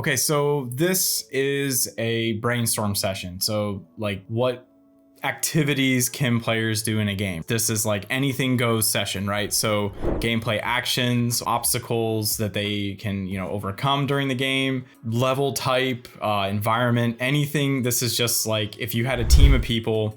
Okay, so this is a brainstorm session. So like what activities can players do in a game? This is like anything goes session, right? So gameplay actions, obstacles that they can, overcome during the game, level type, environment, anything. This is just like if you had a team of people,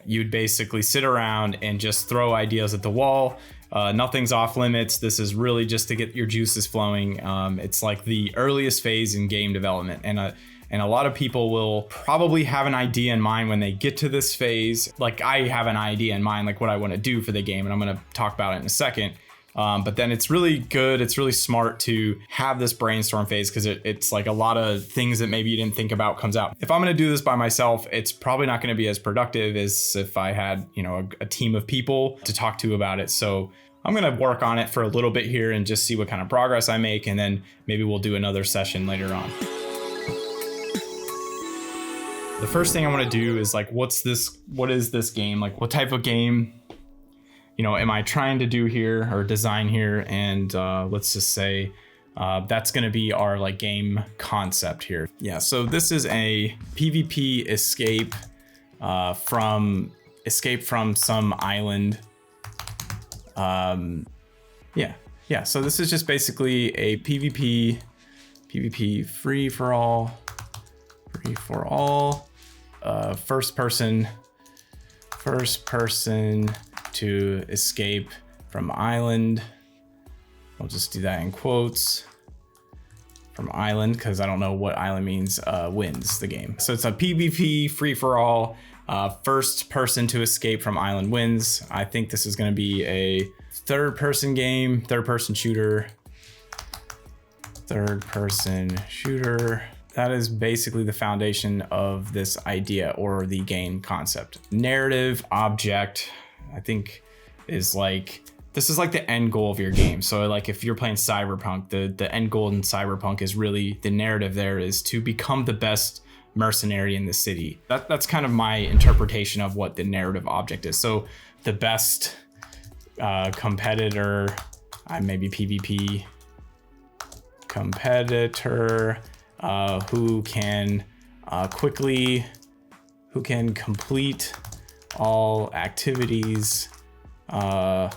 you'd basically sit around and just throw ideas at the wall. Nothing's off limits. This is really just to get your juices flowing. It's like the earliest phase in game development. And a lot of people will probably have an idea in mind when they get to this phase. Like I have an idea in mind, like what I want to do for the game, and I'm going to talk about it in a second. But then it's really good. It's really smart to have this brainstorm phase because it's like a lot of things that maybe you didn't think about comes out. If I'm going to do this by myself, it's probably not going to be as productive as if I had, a team of people to talk to about it. So I'm going to work on it for a little bit here and just see what kind of progress I make. And then maybe we'll do another session later on. The first thing I want to do is like, what is this game? Like what type of game, am I trying to do here or design here? And let's just say that's going to be our like game concept here. Yeah. So this is a PvP escape from some island. Yeah. So this is just basically a PvP free for all, first person to escape from island. I'll just do that in quotes. From island, because I don't know what island means, wins the game. So it's a PvP free for all. First person to escape from island wins. I think this is going to be a third person shooter. That is basically the foundation of this idea or the game concept. Narrative object, I think is like, this is like the end goal of your game. So like if you're playing Cyberpunk, the end goal in Cyberpunk is really, the narrative there is to become the best mercenary in the city. That's kind of my interpretation of what the narrative object is. So the best competitor, maybe PvP competitor, who can complete all activities I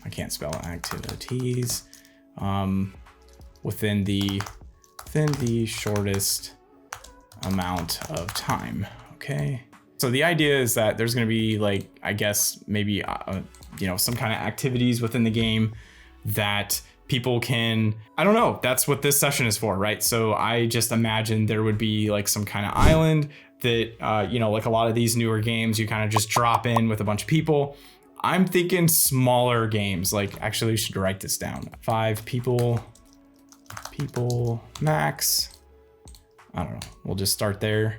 can't spell activities within the shortest amount of time. Okay. So the idea is that there's going to be like, I guess maybe, some kind of activities within the game that people can, I don't know, that's what this session is for, right? So I just imagine there would be like some kind of island that, like a lot of these newer games, you kind of just drop in with a bunch of people. I'm thinking smaller games, like actually we should write this down. 5 people max. I don't know. We'll just start there.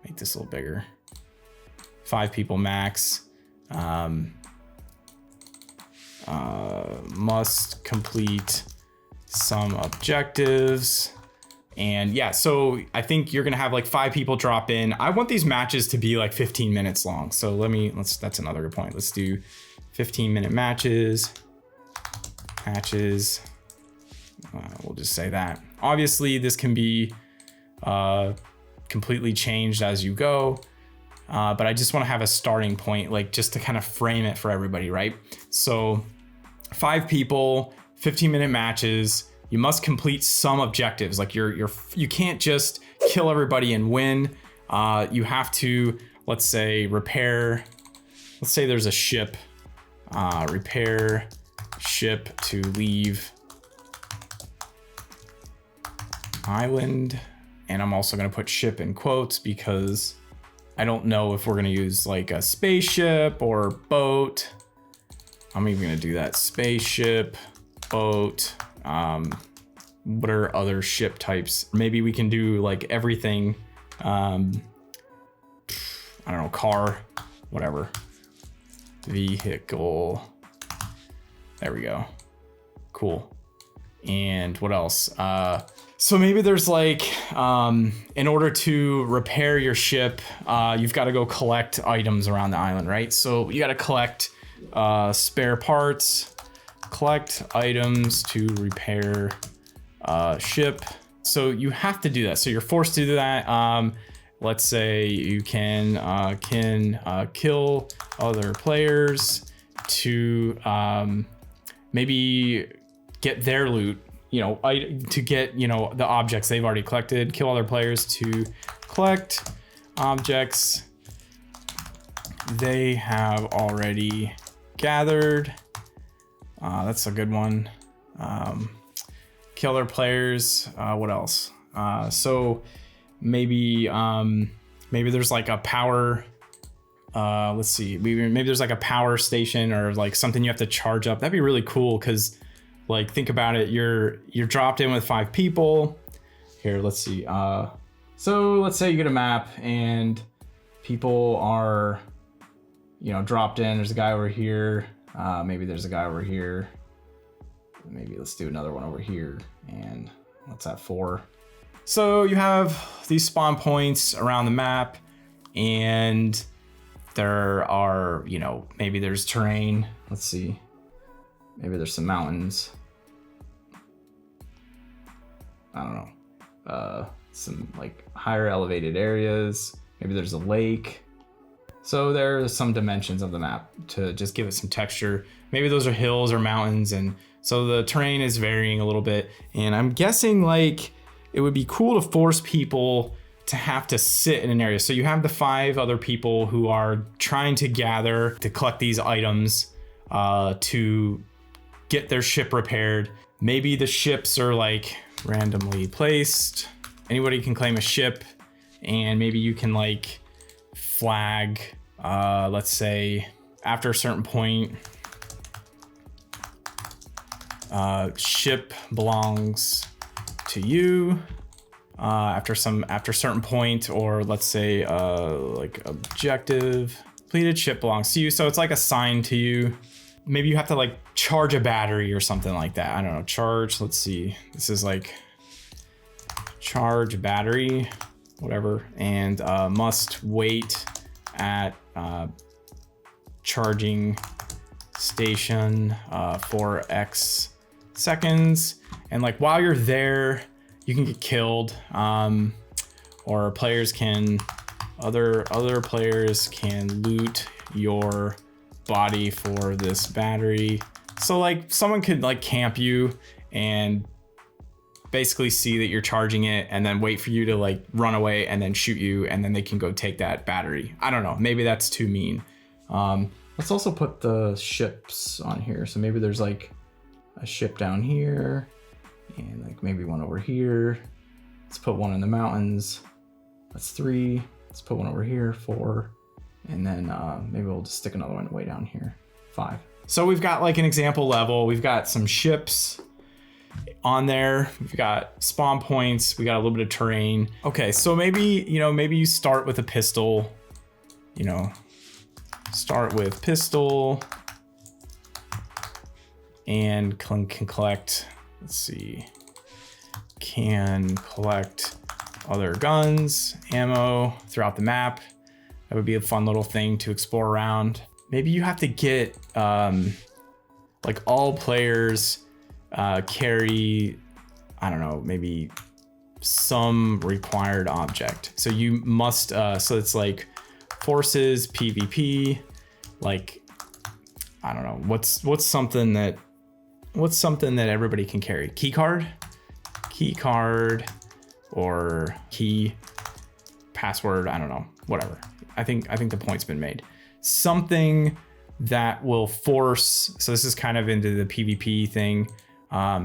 Make this a little bigger. 5 people max. Must complete some objectives. And yeah, so I think you're gonna have like 5 people drop in. I want these matches to be like 15 minutes long. So that's another good point. Let's do 15-minute matches. We'll just say that. Obviously, this can be completely changed as you go. But I just want to have a starting point, like just to kind of frame it for everybody, right? So 5 people, 15-minute matches. You must complete some objectives. Like you can't just kill everybody and win. You have to, let's say, repair. Let's say there's a ship. Repair ship to leave island. And I'm also going to put ship in quotes because I don't know if we're going to use like a spaceship or boat. I'm even going to do that. Spaceship, boat. What are other ship types? Maybe we can do like everything. I don't know, car, whatever. Vehicle. There we go. Cool. And what else? So maybe there's like, in order to repair your ship, you've got to go collect items around the island, right? So you got to collect spare parts, collect items to repair ship. So you have to do that. So you're forced to do that. Let's say you can kill other players to maybe get their loot, to get, the objects they've already collected. Kill other players to collect objects they have already gathered. That's a good one. Kill their players. What else? So maybe there's like a power. Let's see. Maybe there's like a power station or like something you have to charge up. That'd be really cool because, like, think about it. You're dropped in with 5 people. Here, let's see. So let's say you get a map and people are, dropped in. There's a guy over here. Maybe there's a guy over here. Maybe let's do another one over here. And what's that, 4? So you have these spawn points around the map, and there are, maybe there's terrain. Let's see. Maybe there's some mountains. I don't know. Some like higher elevated areas. Maybe there's a lake. So there's some dimensions of the map to just give it some texture. Maybe those are hills or mountains, and so the terrain is varying a little bit. And I'm guessing like it would be cool to force people to have to sit in an area. So you have the 5 other people who are trying to gather to collect these items to get their ship repaired. Maybe the ships are like randomly placed. Anybody can claim a ship, and maybe you can like flag, let's say after a certain point, ship belongs to you after a certain point, or let's say like objective completed, ship belongs to you. So it's like assigned to you. Maybe you have to like charge a battery or something like that. I don't know, charge, let's see. This is like charge battery, whatever, and must wait at charging station for X seconds. And like while you're there, you can get killed, or other players can loot your body for this battery. So like someone could like camp you and basically see that you're charging it and then wait for you to like run away and then shoot you, and then they can go take that battery. I don't know, maybe that's too mean. Let's also put the ships on here. So maybe there's like a ship down here and like maybe one over here. Let's put one in the mountains. That's 3. Let's put one over here, 4. And then maybe we'll just stick another one way down here, 5. So we've got like an example level. We've got some ships on there. We've got spawn points. We got a little bit of terrain. Okay, so maybe you start with a pistol. Start with pistol and can collect. Let's see. Can collect other guns, ammo throughout the map. That would be a fun little thing to explore around. Maybe you have to get like all players carry, I don't know, maybe some required object. So you must, so it's like forces, PvP, like, I don't know, what's something that everybody can carry? Key card, or key, password, I don't know, whatever. I think the point's been made. Something that will force, so this is kind of into the PvP thing.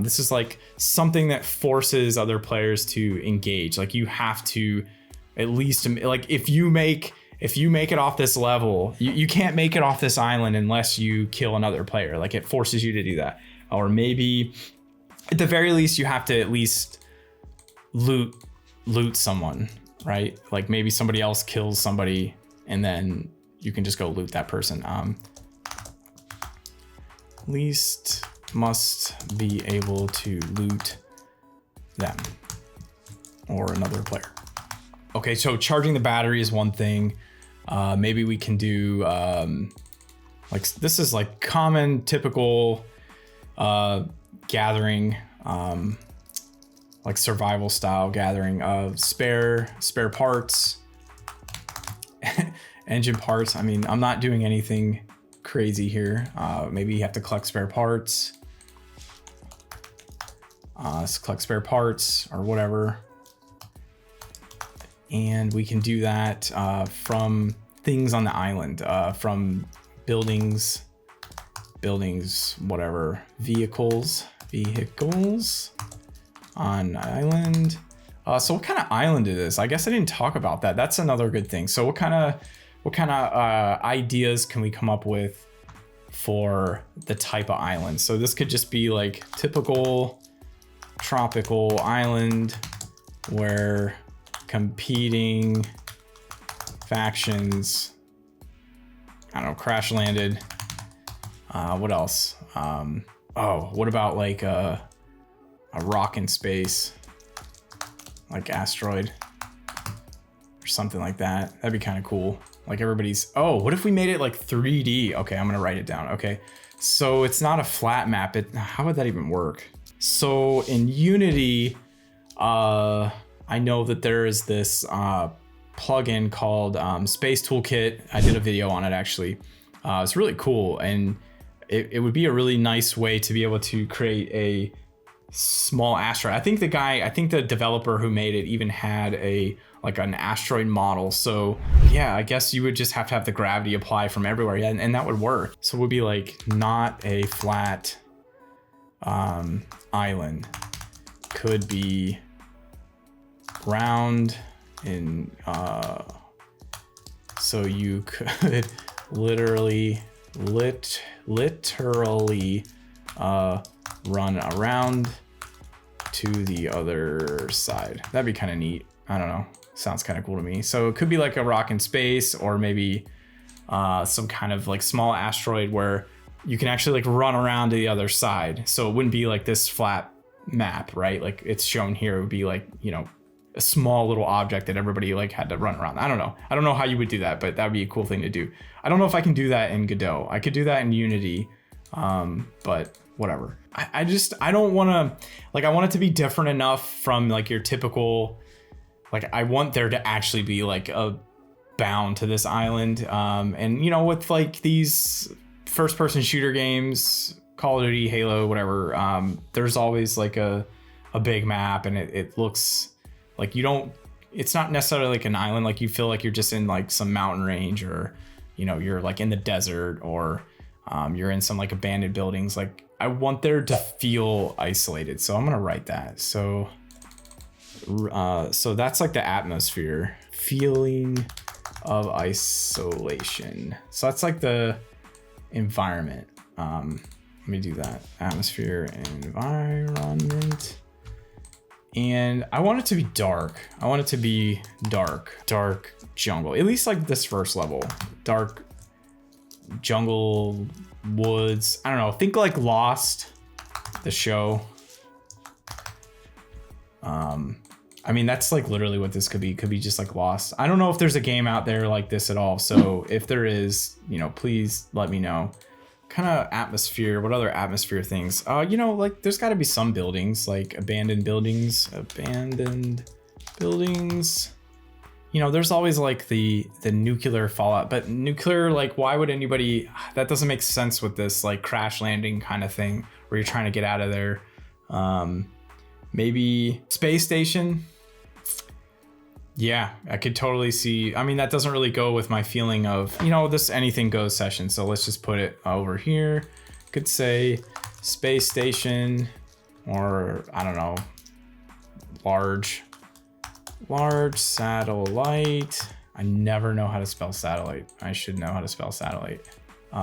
This is like something that forces other players to engage. Like you have to at least, like if you make it off this level, you can't make it off this island unless you kill another player. Like it forces you to do that. Or maybe at the very least you have to at least loot someone, right? Like maybe somebody else kills somebody and then you can just go loot that person. Least must be able to loot them or another player. Okay, so charging the battery is one thing. Maybe we can do like this is like common, typical gathering, like survival style gathering of spare parts, engine parts. I mean, I'm not doing anything crazy here. Maybe you have to collect spare parts. Let's collect spare parts or whatever. And we can do that from things on the island, from buildings, whatever, vehicles on island. So what kind of island is this? I guess I didn't talk about that. That's another good thing. So what kind of ideas can we come up with for the type of island? So this could just be like typical tropical island where competing factions, I don't know, crash landed. What else? What about like a rock in space, like asteroid or something like that? That'd be kind of cool. Like everybody's, what if we made it like 3D? Okay, I'm gonna write it down. Okay, so it's not a flat map. How would that even work? So in Unity, I know that there is this plugin called Space Toolkit. I did a video on it actually. It's really cool, and it would be a really nice way to be able to create a small asteroid. I think the developer who made it even had an asteroid model. So yeah, I guess you would just have to have the gravity apply from everywhere. Yeah, and that would work. So it would be like not a flat island, could be round in so you could literally run around to the other side. That'd be kind of neat. I don't know, sounds kind of cool to me. So it could be like a rock in space, or maybe some kind of like small asteroid where you can actually like run around to the other side. So it wouldn't be like this flat map, right? Like it's shown here, it would be like, you know, a small little object that everybody like had to run around. I don't know how you would do that, but that would be a cool thing to do. I don't know if I can do that in Godot. I could do that in Unity, but whatever. I don't want to, like, I want it to be different enough from like your typical, like I want there to actually be like a bound to this island. And you know, with like these first person shooter games, Call of Duty, Halo, whatever, there's always like a big map, and it looks like it's not necessarily like an island. Like you feel like you're just in like some mountain range, or, you know, you're like in the desert, or you're in some like abandoned buildings. Like I want there to feel isolated. So I'm going to write that. So that's like the atmosphere, feeling of isolation. So that's like the environment. Let me do that. Atmosphere, environment. And I want it to be dark. I want it to be dark jungle, at least like this first level. Dark jungle, woods. I don't know. Think like Lost, the show. I mean, that's like literally what this could be. It could be just like Lost. I don't know if there's a game out there like this at all. So if there is, you know, please let me know. Kind of atmosphere, what other atmosphere things? You know, like there's got to be some buildings, like abandoned buildings. You know, there's always like the nuclear fallout, but nuclear, like why would anybody, that doesn't make sense with this like crash landing kind of thing where you're trying to get out of there. Maybe space station. Yeah, I could totally see. I mean, that doesn't really go with my feeling of, you know, this anything goes session. So let's just put it over here. Could say space station, or I don't know, large satellite. I never know how to spell satellite. I should know how to spell satellite.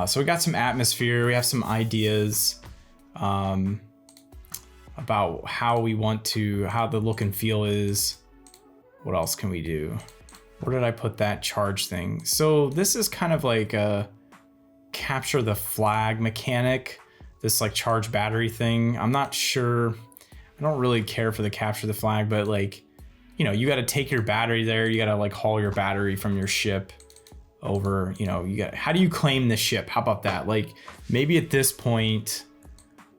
So we got some atmosphere. We have some ideas about how the look and feel is. What else can we do? Where did I put that charge thing? So this is kind of like a capture the flag mechanic, this like charge battery thing. I'm not sure. I don't really care for the capture the flag, but like, you know, you got to take your battery there. You got to like haul your battery from your ship over, you know, how do you claim the ship? How about that? Like maybe at this point,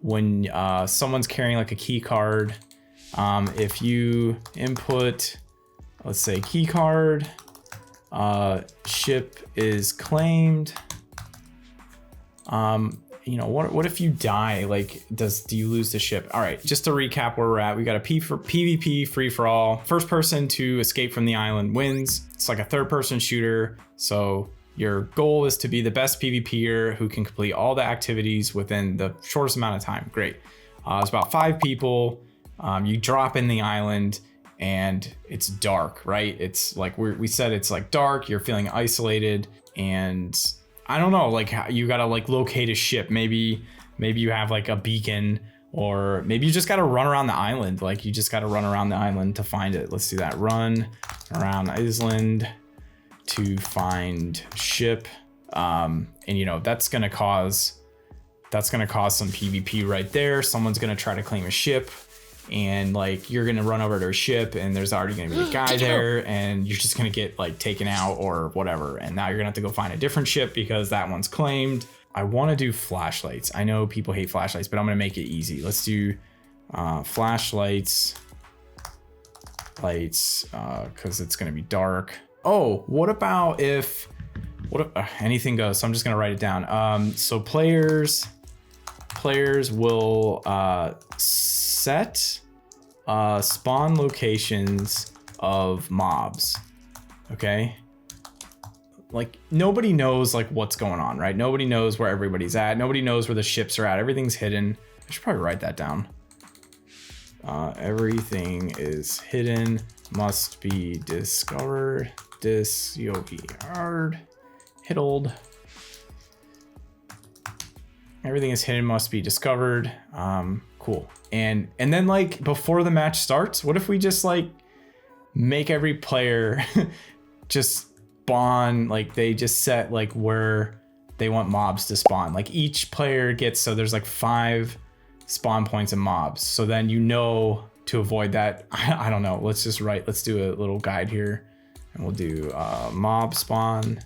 when someone's carrying like a key card, if you input, let's say key card, ship is claimed. You know, what if you die? Like, do you lose the ship? All right, just to recap where we're at, we got a PvP free for all. First person to escape from the island wins. It's like a third person shooter. So your goal is to be the best PvPer who can complete all the activities within the shortest amount of time. Great. It's about 5 people. You drop in the island and it's dark, right? It's like we said, it's like dark. You're feeling isolated, and I don't know, like you gotta like locate a ship. Maybe you have like a beacon, or maybe you just gotta run around the island. Like you just gotta run around the island to find it. Let's do that. Run around island to find ship. And you know, that's gonna cause some PvP right there. Someone's gonna try to claim a ship, and like you're gonna run over to a ship, and there's already gonna be a guy there, and you're just gonna get like taken out or whatever, and now you're gonna have to go find a different ship because that one's claimed. I want to do flashlights. I know people hate flashlights, but I'm gonna make it easy. Let's do flashlights because it's gonna be dark. Oh, what about if anything goes? So I'm just gonna write it down. So players will set spawn locations of mobs. Okay, like nobody knows like what's going on, right? Nobody knows where everybody's at. Nobody knows where the ships are at. Everything's hidden. I should probably write that down. Everything is hidden, must be discovered. Hiddled. Everything is hidden, must be discovered. Cool. And then like before the match starts, what if we just like make every player just spawn, like they just set like where they want mobs to spawn. Like each player gets, so there's like 5 spawn points of mobs. So then you know to avoid that. I don't know. Let's do a little guide here, and we'll do mob spawns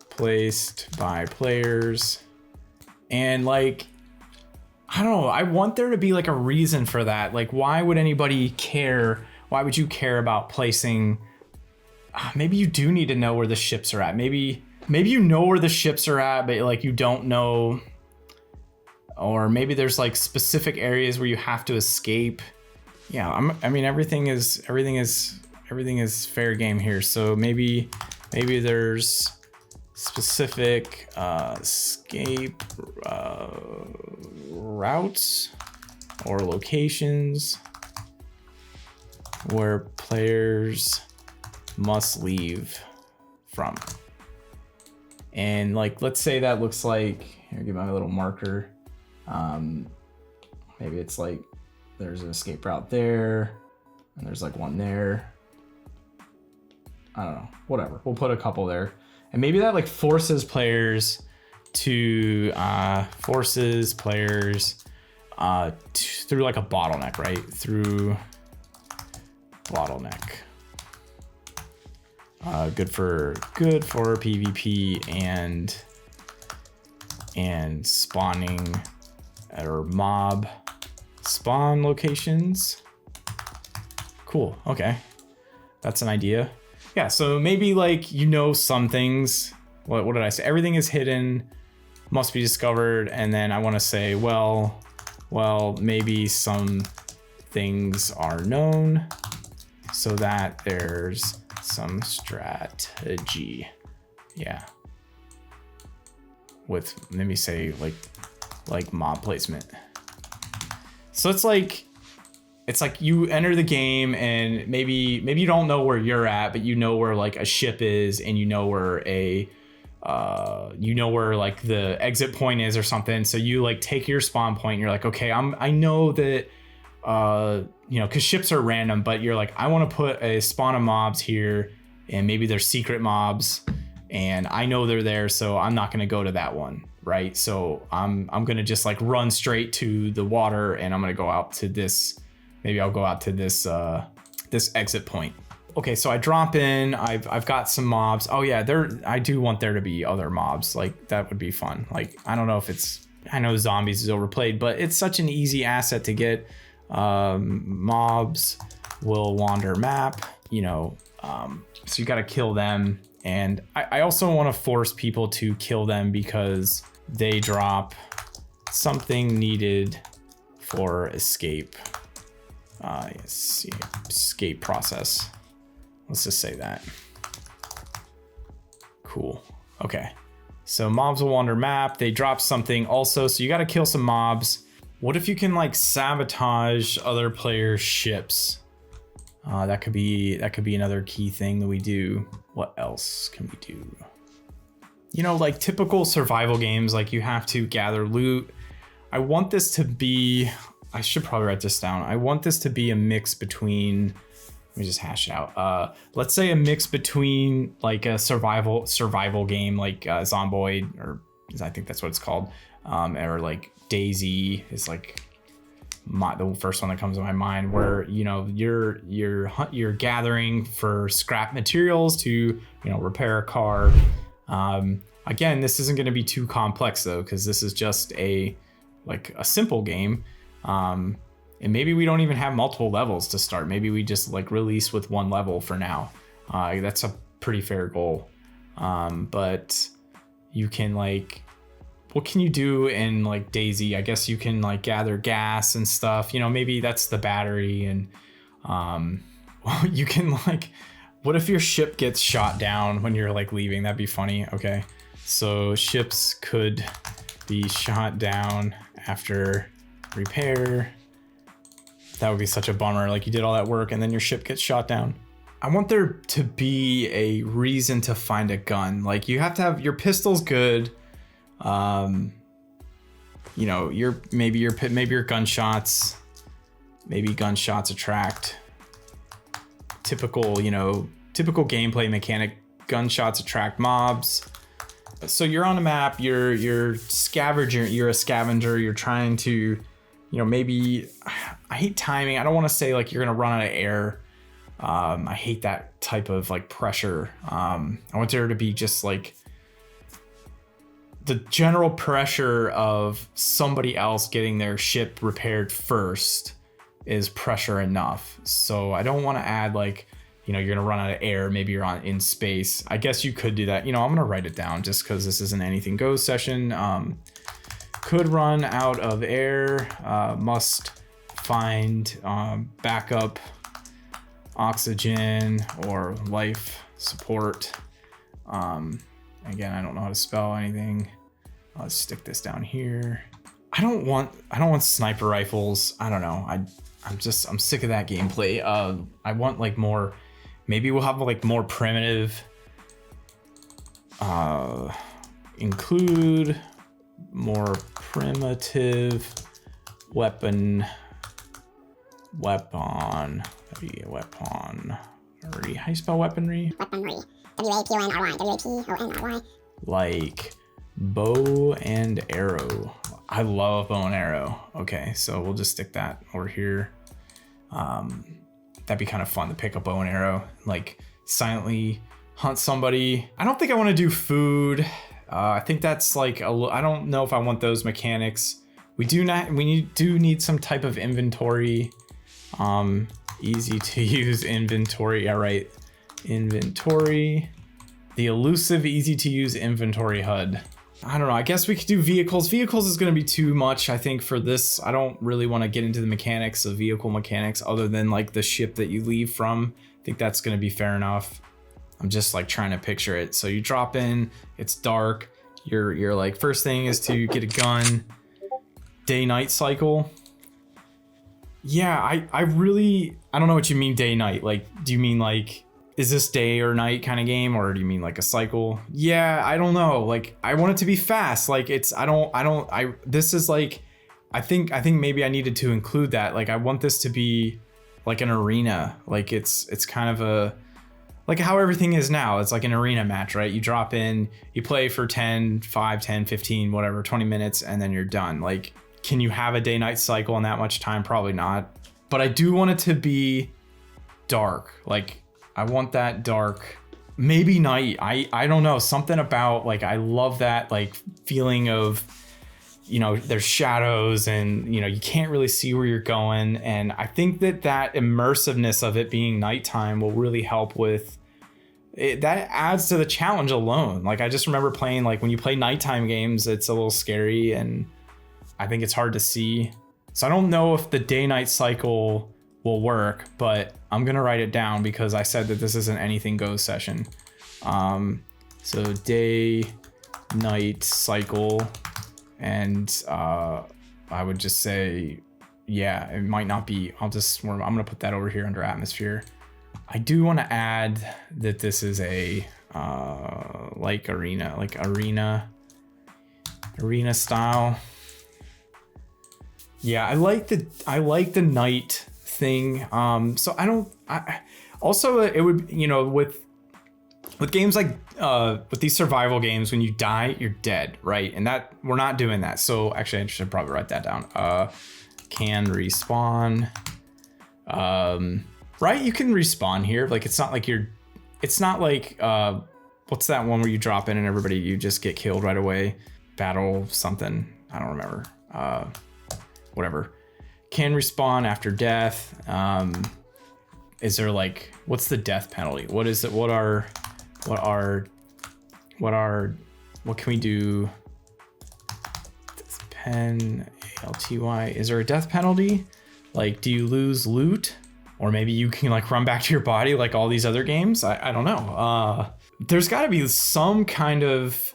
placed by players. And like, I don't know, I want there to be like a reason for that. Like, why would anybody care? Why would you care about placing? Maybe you do need to know where the ships are at. Maybe you know where the ships are at, but like you don't know. Or maybe there's like specific areas where you have to escape. Yeah, I mean everything is fair game here. So maybe there's specific escape routes or locations where players must leave from. And like, let's say that looks like, here, give my little marker. Maybe it's like there's an escape route there, and there's like one there. I don't know, whatever. We'll put a couple there. And maybe that like forces players through like a bottleneck, right? Through bottleneck. Good for PvP and spawning or mob spawn locations. Cool. Okay, that's an idea. Yeah, so maybe like, you know, some things, what did I say? Everything is hidden, must be discovered. And then I want to say, well, maybe some things are known so that there's some strategy. Yeah. With, let me say like mob placement. So it's like you enter the game and maybe you don't know where you're at, but you know where like a ship is, and you know where like the exit point is or something. So you like take your spawn point and you're like, okay, I know that, you know, cause ships are random, but you're like, I want to put a spawn of mobs here, and maybe they're secret mobs, and I know they're there, so I'm not going to go to that one. Right. So I'm going to just like run straight to the water, and I'm going to go out to this. Maybe I'll go out to this exit point. Okay, so I drop in. I've got some mobs. Oh yeah, I do want there to be other mobs. Like that would be fun. Like I don't know if I know zombies is overplayed, but it's such an easy asset to get. Mobs will wander map, you know, so you got to kill them. And I also want to force people to kill them because they drop something needed for escape. Escape process. Let's just say that. Cool. Okay. So mobs will wander map. They drop something also. So you got to kill some mobs. What if you can like sabotage other players' ships? That could be another key thing that we do. What else can we do? You know, like typical survival games, like you have to gather loot. I want this to be, I should probably write this down. I want this to be a mix between, let me just hash it out. Let's say a mix between like a survival game, like Zomboid, or I think that's what it's called. Or like Daisy is like the first one that comes to my mind, where you know you're gathering for scrap materials to, you know, repair a car. Again, this isn't going to be too complex though, because this is just a simple game. And maybe we don't even have multiple levels to start. Maybe we just like release with one level for now. That's a pretty fair goal. But you can like, what can you do in like Daisy? I guess you can like gather gas and stuff, you know, maybe that's the battery. And you can like, what if your ship gets shot down when you're like leaving? That'd be funny. Okay, so ships could be shot down after repair. That would be such a bummer. Like you did all that work and then your ship gets shot down. I want there to be a reason to find a gun. Like you have to have your pistol's good. You know, maybe your gunshots attract typical gameplay mechanic. Gunshots attract mobs. So you're on a map, you're a scavenger, you're trying to, you know, maybe, I hate timing. I don't want to say like you're gonna run out of air. I hate that type of like pressure. I want there to be just like the general pressure of somebody else getting their ship repaired first is pressure enough. So I don't want to add like, you know, you're gonna run out of air, maybe you're in space. I guess you could do that. You know, I'm gonna write it down just because this isn't anything goes session. Could run out of air, must find backup oxygen or life support. Again, I don't know how to spell anything. Let's stick this down here. I don't want sniper rifles. I don't know. I'm sick of that gameplay. I want like more, maybe we'll have like more primitive, include more primitive weapon. How do you spell weaponry? Weaponry. W-A-P-O-N-R-Y. W-A-P-O-N-R-Y. Like bow and arrow. I love bow and arrow. Okay, so we'll just stick that over here. That'd be kind of fun to pick a bow and arrow, like silently hunt somebody. I don't think I want to do food. I think that's like I don't know if I want those mechanics. We do need some type of inventory. Easy to use inventory. Yeah, right. Inventory. The elusive, easy to use inventory HUD. I don't know. I guess we could do vehicles. Vehicles is going to be too much, I think, for this. I don't really want to get into the mechanics of vehicle mechanics other than like the ship that you leave from. I think that's going to be fair enough. I'm just like trying to picture it. So you drop in, it's dark. You're like, first thing is to get a gun. Day-night cycle. Yeah, I don't know what you mean day-night. Like, do you mean like, is this day or night kind of game, or do you mean like a cycle? Yeah, I don't know. Like, I want it to be fast. Like, this is like, I think maybe I needed to include that. Like, I want this to be like an arena. Like, it's kind of like how everything is now. It's like an arena match, right? You drop in, you play for 10, 15, whatever, 20 minutes, and then you're done. Like, can you have a day-night cycle in that much time? Probably not. But I do want it to be dark. Like, I want that dark, maybe night. I don't know, something about like, I love that like feeling of you know, there's shadows and, you know, you can't really see where you're going. And I think that immersiveness of it being nighttime will really help with it. That adds to the challenge alone. Like, I just remember playing, like, when you play nighttime games, it's a little scary and I think it's hard to see. So I don't know if the day-night cycle will work, but I'm gonna write it down because I said that this isn't anything goes session. So day-night cycle, and I would just say, yeah, it might not be. I'm gonna put that over here under atmosphere. I do want to add that this is a like arena style. Yeah, I like the night thing. So also it would, you know, with games like with these survival games, when you die, you're dead, right? And that we're not doing that. So actually, I should probably write that down. Can respawn. Right, you can respawn here. Like, it's not like what's that one where you drop in and you just get killed right away? Battle something, I don't remember. Whatever. Can respawn after death. Is there, like, what's the death penalty? What is it? What can we do? This pen, ALTY. Is there a death penalty? Like, do you lose loot? Or maybe you can, like, run back to your body like all these other games? I don't know. There's got to be some kind of,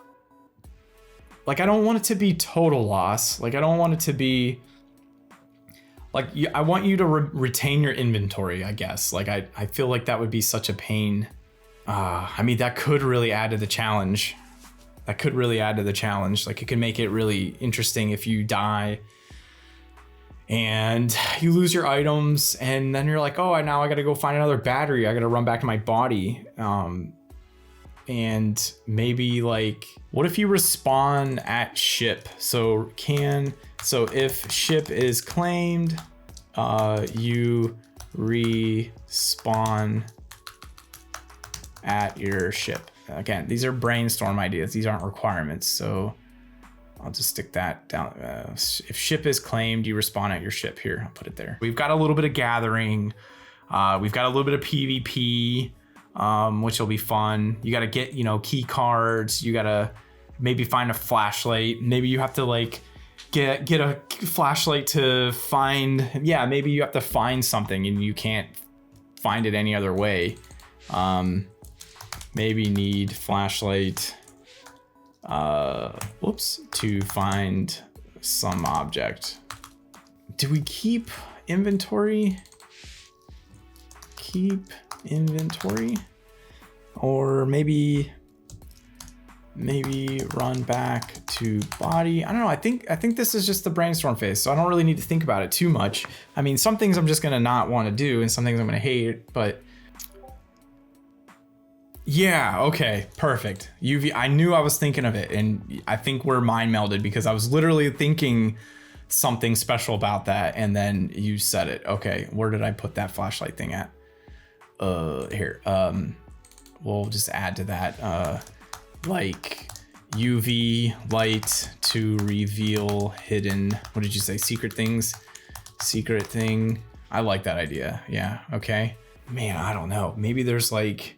like, I don't want it to be total loss. Like, I don't want it to be, like, I want you to retain your inventory, I guess. Like, I feel like that would be such a pain. I mean, that could really add to the challenge. Like, it could make it really interesting if you die and you lose your items, and then you're like, oh, now I gotta go find another battery. I gotta run back to my body. And maybe, like, what if you respawn at ship? So if ship is claimed, you respawn at your ship. Again, these are brainstorm ideas. These aren't requirements. So I'll just stick that down. If ship is claimed, you respawn at your ship. Here, I'll put it there. We've got a little bit of gathering. We've got a little bit of PvP, which will be fun. You got to get, you know, key cards. You got to maybe find a flashlight. Maybe you have to, like, get a flashlight to find. Yeah, maybe you have to find something and you can't find it any other way. Maybe need flashlight. To find some object. Do we keep inventory? Or maybe run back to body. I don't know. I think this is just the brainstorm phase, so I don't really need to think about it too much. I mean, some things I'm just gonna not want to do, and some things I'm gonna hate, but yeah, okay, perfect. UV, I knew I was thinking of it, and I think we're mind melded because I was literally thinking something special about that, and then you said it. Okay, where did I put that flashlight thing at? Here. We'll just add to that. Like UV light to reveal hidden. What did you say? Secret things. Secret thing. I like that idea. Yeah. Okay. Man, I don't know. Maybe there's, like,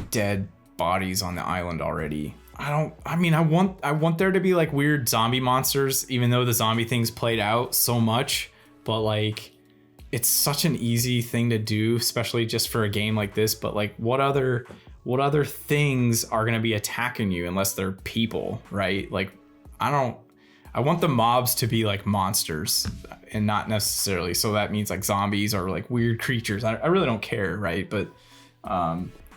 dead bodies on the island already. I want there to be, like, weird zombie monsters, even though the zombie thing's played out so much, but, like, it's such an easy thing to do, especially just for a game like this. But, like, what other things are going to be attacking you unless they're people, right? Like, I want the mobs to be, like, monsters and not necessarily, so that means, like, zombies or, like, weird creatures. I really don't care, right? But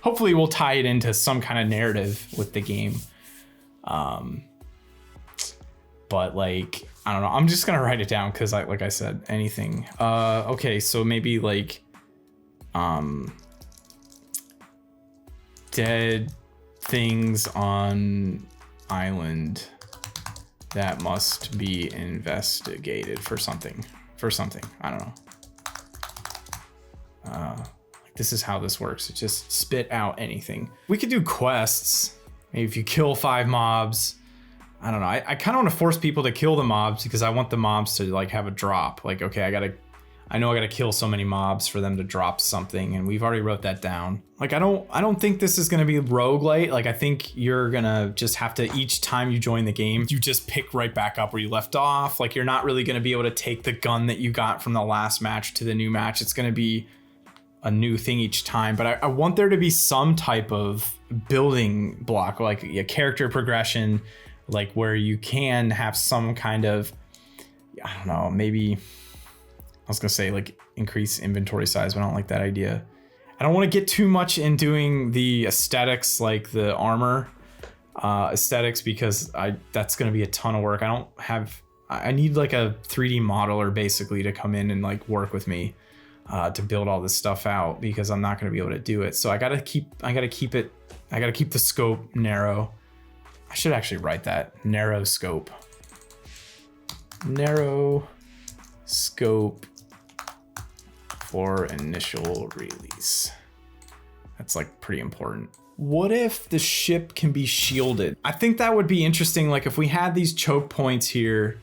hopefully we'll tie it into some kind of narrative with the game. But, like, I don't know. I'm just gonna write it down because, like I said, anything. Okay, so maybe, like, dead things on island that must be investigated for something. I don't know. This is how this works. It just spit out anything. We could do quests. Maybe if you kill 5 mobs, I don't know. I kind of want to force people to kill the mobs because I want the mobs to like have a drop. Like, okay, I know I gotta kill so many mobs for them to drop something, and we've already wrote that down. Like, I don't think this is gonna be roguelite. Like, I think you're gonna just have to, each time you join the game, you just pick right back up where you left off. Like, you're not really gonna be able to take the gun that you got from the last match to the new match. It's gonna be a new thing each time, but I want there to be some type of building block, like a character progression, like where you can have some kind of, I don't know, maybe, I was gonna say like increase inventory size, but I don't like that idea. I don't want to get too much in doing the aesthetics, like the armor aesthetics, because that's gonna be a ton of work. I need like a 3D modeler basically to come in and like work with me to build all this stuff out, because I'm not gonna be able to do it. So I gotta keep the scope narrow. I should actually write that, narrow scope for initial release. That's like pretty important. What if the ship can be shielded? I think that would be interesting. Like if we had these choke points here,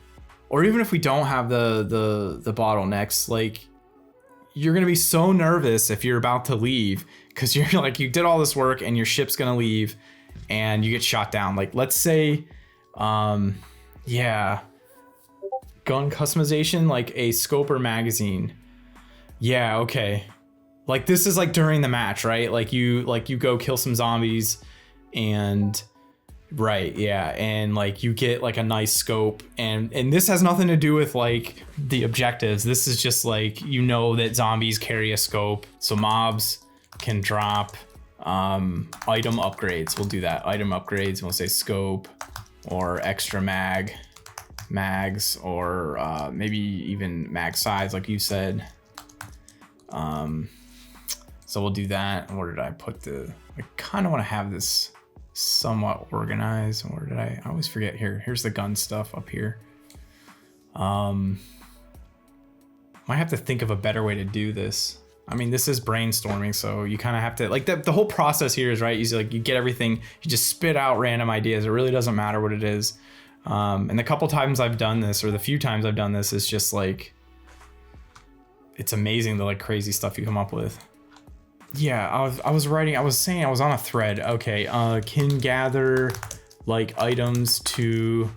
or even if we don't have the bottlenecks, like you're gonna be so nervous if you're about to leave, because you're like, you did all this work and your ship's gonna leave and you get shot down. Like let's say, yeah, gun customization, like a scope or magazine. Yeah, okay. Like this is like during the match, right? Like you go kill some zombies and right, yeah, and like you get like a nice scope, and this has nothing to do with like the objectives. This is just like, you know, that zombies carry a scope, so mobs can drop item upgrades. We'll do that, item upgrades, and we'll say scope or extra mags, or maybe even mag size like you said. So we'll do that. And where did I put I kind of want to have this somewhat organized. Where did I always forget here. Here's the gun stuff up here. Might have to think of a better way to do this. I mean, this is brainstorming, so you kind of have to, like, the whole process here is, right, like you get everything, you just spit out random ideas. It really doesn't matter what it is. And the couple times I've done this, or the few times I've done this, is just like, it's amazing the like crazy stuff you come up with. Yeah, I was saying I was on a thread. Okay, can gather like items to,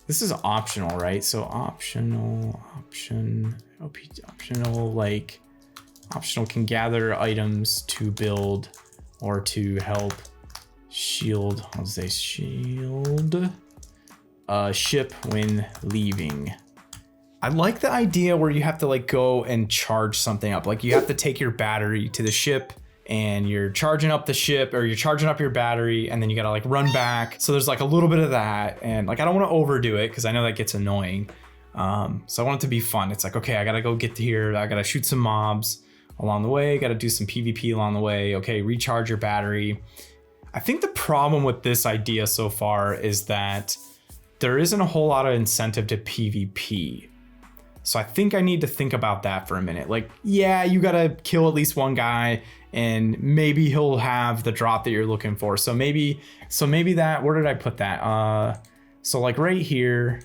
this is optional, right? So optional can gather items to build or to help shield, I'll say shield ship when leaving. I like the idea where you have to like go and charge something up. Like you have to take your battery to the ship and you're charging up the ship, or you're charging up your battery, and then you gotta like run back. So there's like a little bit of that, and like I don't want to overdo it because I know that gets annoying. So I want it to be fun. It's like, okay, I gotta go get to here, I gotta shoot some mobs along the way, gotta do some PvP along the way. Okay, recharge your battery. I think the problem with this idea so far is that there isn't a whole lot of incentive to PvP. So I think I need to think about that for a minute. Like, yeah, you gotta kill at least one guy, and maybe he'll have the drop that you're looking for. So maybe that, where did I put that? So like right here,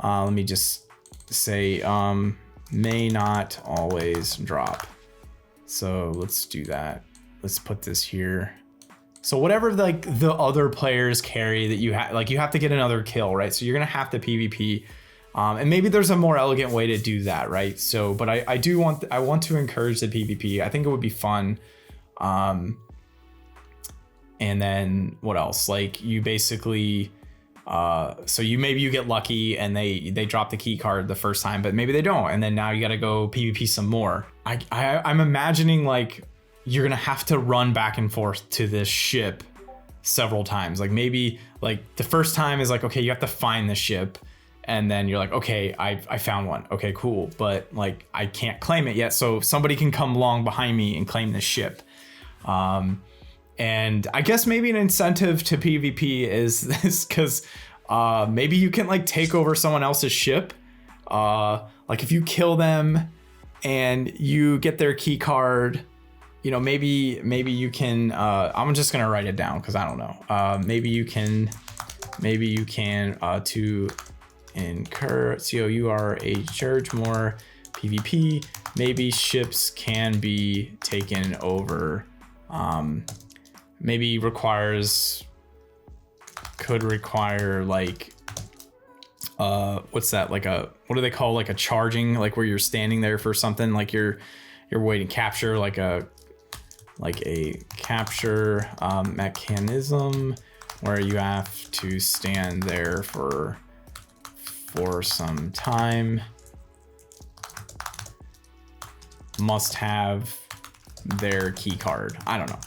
let me just say, may not always drop. So let's do that. Let's put this here. So whatever like the other players carry that you have, like you have to get another kill, right? So you're gonna have to PvP. And maybe there's a more elegant way to do that, right? So, but I want to encourage the PvP. I think it would be fun. And then what else? Like you basically, so maybe you get lucky and they drop the key card the first time, but maybe they don't. And then now you got to go PvP some more. I'm imagining like you're gonna have to run back and forth to this ship several times. Like maybe like the first time is like, okay, you have to find the ship. And then you're like, okay, I found one. Okay, cool. But like, I can't claim it yet. So somebody can come along behind me and claim this ship. And I guess maybe an incentive to PvP is this, because maybe you can like take over someone else's ship. Like if you kill them and you get their key card, you know, maybe you can, I'm just gonna write it down because I don't know. Maybe you can maybe you can to encourage more PvP. Maybe ships can be taken over. Maybe could require like what's that, like what do they call, like a charging, like where you're standing there for something, like you're waiting, capture, like a capture mechanism where you have to stand there for some time. Must have their key card. I don't know.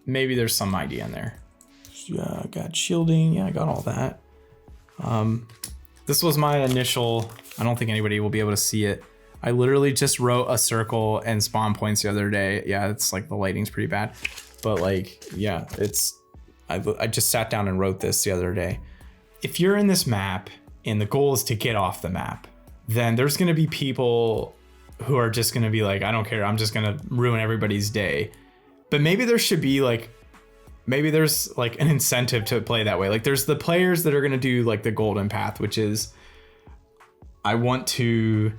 Maybe there's some idea in there. Yeah, I got shielding. Yeah, I got all that. This was my initial, I don't think anybody will be able to see it. I literally just wrote a circle and spawn points the other day. Yeah, it's like the lighting's pretty bad, but like, yeah, I just sat down and wrote this the other day. If you're in this map and the goal is to get off the map, then there's going to be people who are just going to be like, I don't care, I'm just going to ruin everybody's day. But maybe there should be like, maybe there's like an incentive to play that way. Like there's the players that are going to do like the golden path, which is, I want to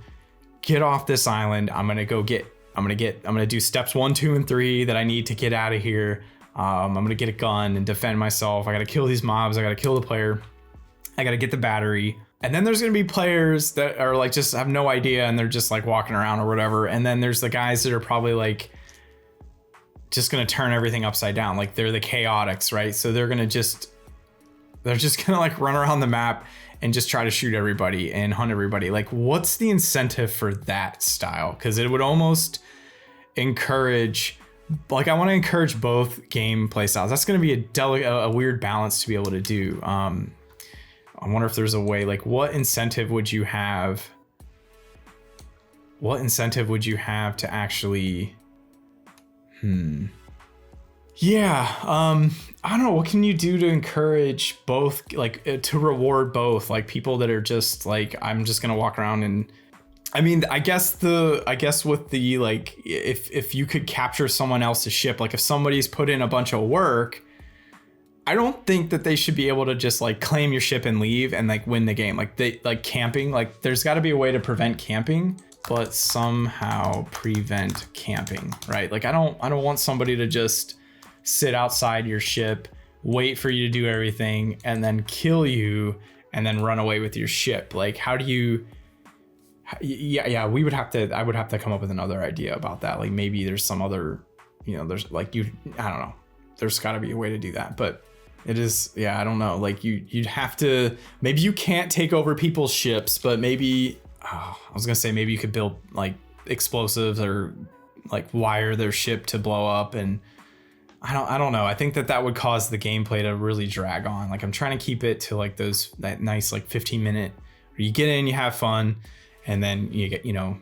get off this island. I'm going to do steps 1, 2, and 3 that I need to get out of here. I'm going to get a gun and defend myself. I got to kill these mobs. I got to kill the player. I got to get the battery. And then there's going to be players that are like, just have no idea. And they're just like walking around or whatever. And then there's the guys that are probably like, just going to turn everything upside down. Like they're the chaotics, right? So they're just going to like run around the map and just try to shoot everybody and hunt everybody. Like what's the incentive for that style? Because it would almost encourage, like I want to encourage both gameplay styles. That's going to be a weird balance to be able to do. I wonder if there's a way, like what incentive would you have? What incentive would you have to actually, yeah, I don't know, what can you do to encourage both, like to reward both, like people that are just like, I'm just gonna walk around and, I mean, I guess with the, like, if you could capture someone else's ship, like if somebody's put in a bunch of work, I don't think that they should be able to just like claim your ship and leave and like win the game. Like they, like camping, like there's got to be a way to prevent camping, but somehow prevent camping, right? Like I don't want somebody to just sit outside your ship, wait for you to do everything and then kill you and then run away with your ship. Like how do you, yeah, I would have to come up with another idea about that. Like maybe there's some other, there's like I don't know. There's got to be a way to do that, but it is, yeah, I don't know. Like you'd have to, maybe you can't take over people's ships, but maybe, I was gonna say maybe you could build like explosives or like wire their ship to blow up. And I don't know. I think that would cause the gameplay to really drag on. Like I'm trying to keep it to like that nice like 15-minute where you get in, you have fun, and then you get, you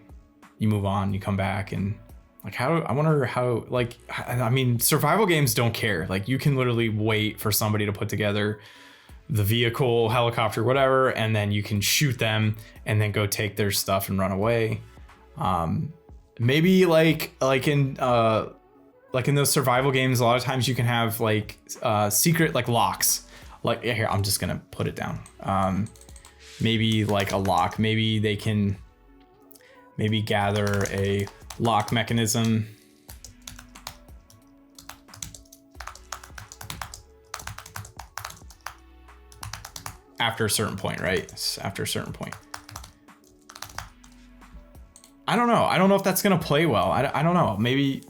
move on, you come back. And like I wonder how, like, I mean, survival games don't care. Like you can literally wait for somebody to put together the vehicle, helicopter, whatever, and then you can shoot them and then go take their stuff and run away. Maybe like in those survival games, a lot of times you can have like secret like locks. Like here, I'm just gonna put it down. Maybe like a lock. Maybe they can gather a lock mechanism. After a certain point, right? After a certain point. I don't know. I don't know if that's going to play well. I don't know. Maybe,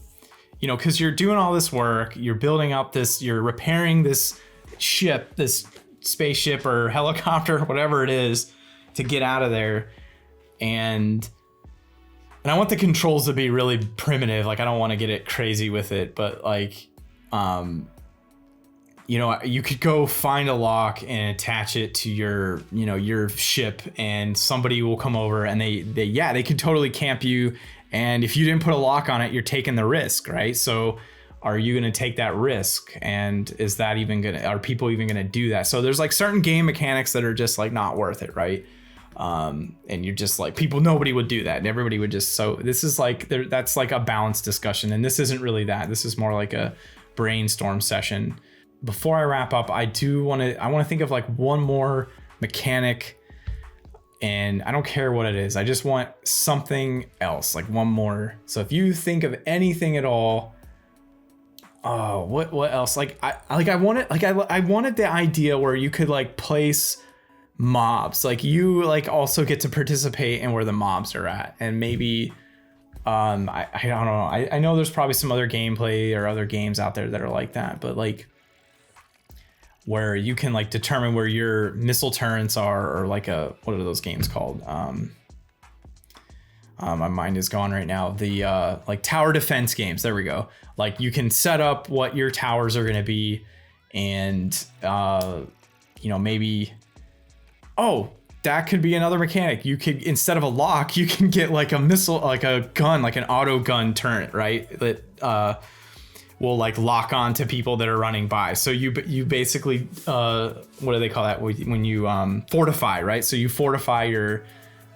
because you're doing all this work, you're building up this, you're repairing this ship, this spaceship or helicopter, whatever it is, to get out of there. And I want the controls to be really primitive. Like I don't want to get it crazy with it, but like, you could go find a lock and attach it to your ship, and somebody will come over and they could totally camp you. And if you didn't put a lock on it, you're taking the risk, right? So are you going to take that risk? And is that are people even going to do that? So there's like certain game mechanics that are just like not worth it, right? And you're just like, nobody would do that. And everybody would just, so this is like, that's like a balanced discussion. And this isn't really that. This is more like a brainstorm session. before I wrap up, I want to think of like one more mechanic, and I don't care what it is. I just want something else, like one more. So if you think of anything at all, oh, what else? Like I wanted the idea where you could like place mobs, like you like also get to participate in where the mobs are at, and maybe I don't know. I know there's probably some other gameplay or other games out there that are like that, but like where you can like determine where your missile turrets are, or like what are those games called? My mind is gone right now. The like tower defense games. There we go. Like you can set up what your towers are going to be, and maybe, oh, that could be another mechanic. You could, instead of a lock, you can get like a missile, like a gun, like an auto gun turret, right? That will like lock on to people that are running by. So you basically, what do they call that? When you fortify, right? So you fortify your,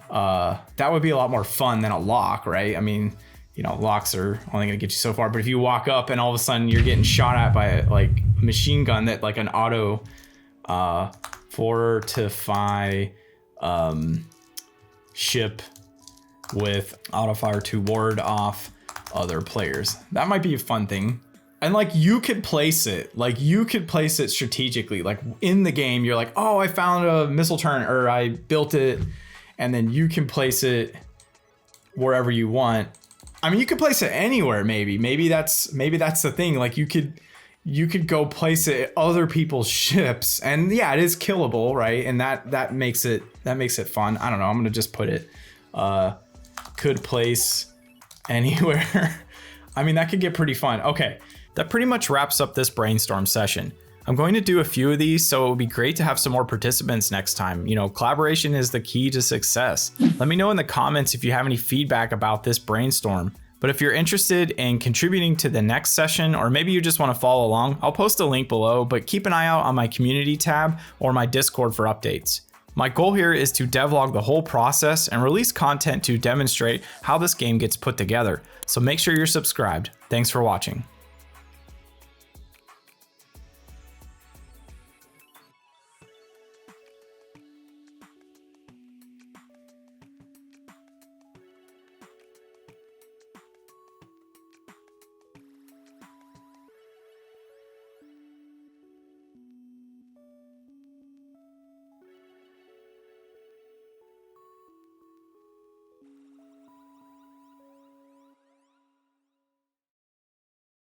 that would be a lot more fun than a lock, right? I mean, locks are only gonna get you so far, but if you walk up and all of a sudden you're getting shot at by a like machine gun that like an auto fortify ship with auto fire to ward off other players, that might be a fun thing. And like you could place it strategically, like in the game. You're like, oh, I found a missile turret, or I built it, and then you can place it wherever you want. I mean, you could place it anywhere. Maybe that's the thing. Like you could go place it at other people's ships, and yeah, it is killable, right? And that makes it fun. I don't know. I'm gonna just put it could place anywhere. I mean, that could get pretty fun. Okay, that pretty much wraps up this brainstorm session. I'm going to do a few of these, so it would be great to have some more participants next time. Collaboration is the key to success. Let me know in the comments if you have any feedback about this brainstorm. But if you're interested in contributing to the next session, or maybe you just want to follow along, I'll post a link below, but keep an eye out on my community tab or my Discord for updates. My goal here is to devlog the whole process and release content to demonstrate how this game gets put together. So make sure you're subscribed. Thanks for watching.